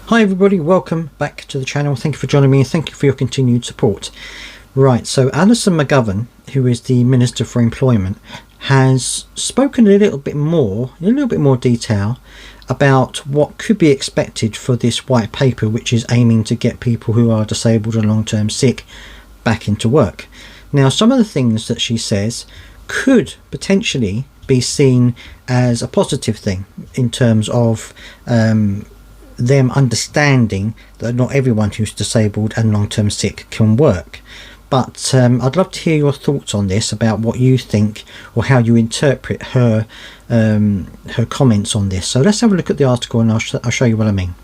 Hi everybody, welcome back to the channel. Thank you for joining me and thank you for your continued support. Right, so Alison McGovern, who is the Minister for Employment, has spoken a little bit more, in a little bit more detail, about what could be expected for this white paper, which is aiming to get people who are disabled or long-term sick back into work. Now, some of the things that she says could potentially be seen as a positive thing in terms of them understanding that not everyone who's disabled and long-term sick can work. But I'd love to hear your thoughts on this, about what you think or how you interpret her comments on this. So let's have a look at the article and I'll show you what I mean.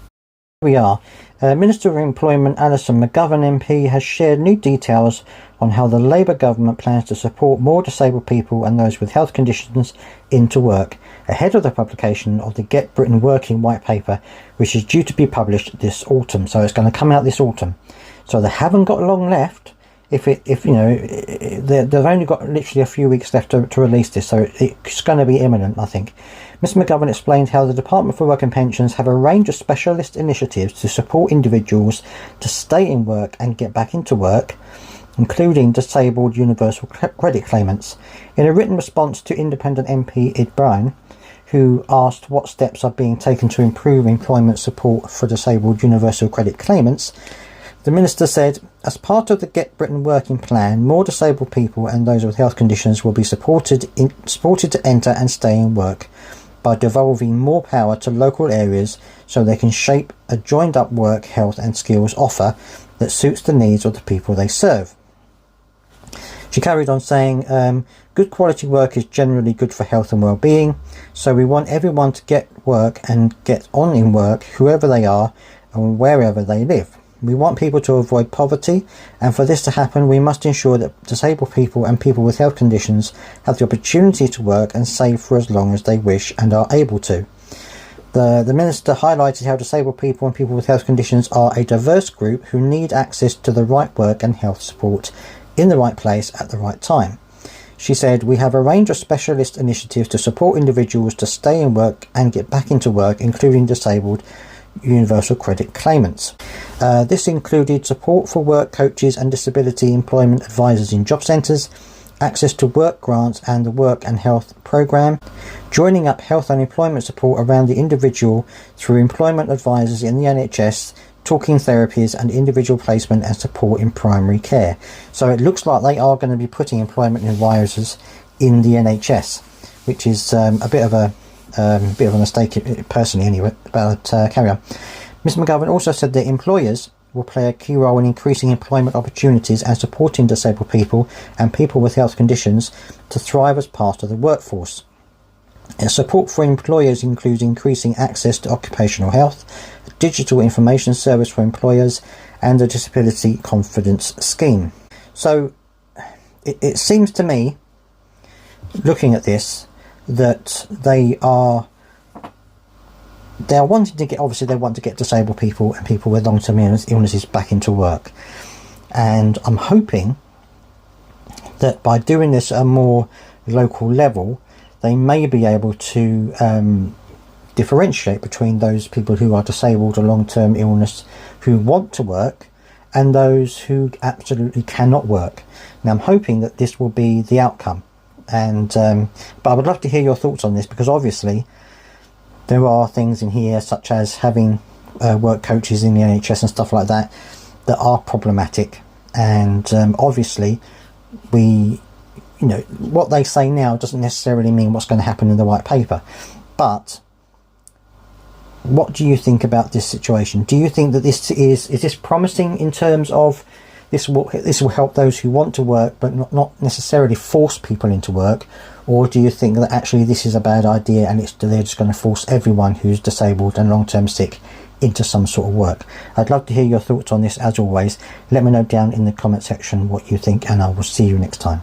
Here we are. Minister for Employment Alison McGovern MP has shared new details on how the Labour government plans to support more disabled people and those with health conditions into work ahead of the publication of the Get Britain Working White Paper, which is due to be published this autumn. So it's going to come out this autumn. So they haven't got long left. If you know, they've only got literally a few weeks left to release this, so it's going to be imminent, I think. Ms McGovern explained how the Department for Work and Pensions have a range of specialist initiatives to support individuals to stay in work and get back into work, including disabled universal credit claimants. In a written response to independent MP Ed Bryan, who asked what steps are being taken to improve employment support for disabled universal credit claimants, the Minister said, as part of the Get Britain Working Plan, more disabled people and those with health conditions will be supported to enter and stay in work by devolving more power to local areas so they can shape a joined-up work, health and skills offer that suits the needs of the people they serve. She carried on saying, good quality work is generally good for health and well-being, so we want everyone to get work and get on in work, whoever they are and wherever they live. We want people to avoid poverty, and for this to happen we must ensure that disabled people and people with health conditions have the opportunity to work and save for as long as they wish and are able to. The Minister highlighted how disabled people and people with health conditions are a diverse group who need access to the right work and health support in the right place at the right time. She said, we have a range of specialist initiatives to support individuals to stay in work and get back into work, including disabled universal credit claimants. This included support for work coaches and disability employment advisors in job centres, access to work grants and the work and health programme, joining up health and employment support around the individual through employment advisors in the NHS, talking therapies and individual placement and support in primary care. So it looks like they are going to be putting employment advisors in the NHS, which is a bit of a mistake personally anyway, but carry on. Ms McGovern also said that employers will play a key role in increasing employment opportunities and supporting disabled people and people with health conditions to thrive as part of the workforce. Support for employers includes increasing access to occupational health, a digital information service for employers and a disability confidence scheme. So it seems to me, looking at this, that they're wanting to get, obviously they want to get disabled people and people with long-term illnesses back into work, and I'm hoping that by doing this at a more local level they may be able to differentiate between those people who are disabled or long-term illness who want to work and those who absolutely cannot work. Now I'm hoping that this will be the outcome. And but I would love to hear your thoughts on this, because obviously there are things in here such as having work coaches in the NHS and stuff like that that are problematic, and obviously what they say now doesn't necessarily mean what's going to happen in the white paper. But what do you think about this situation? Do you think that this is this promising in terms of this will help those who want to work but not necessarily force people into work, or do you think that actually this is a bad idea and they're just going to force everyone who's disabled and long-term sick into some sort of work? I'd love to hear your thoughts on this as always. Let me know down in the comment section what you think, and I will see you next time.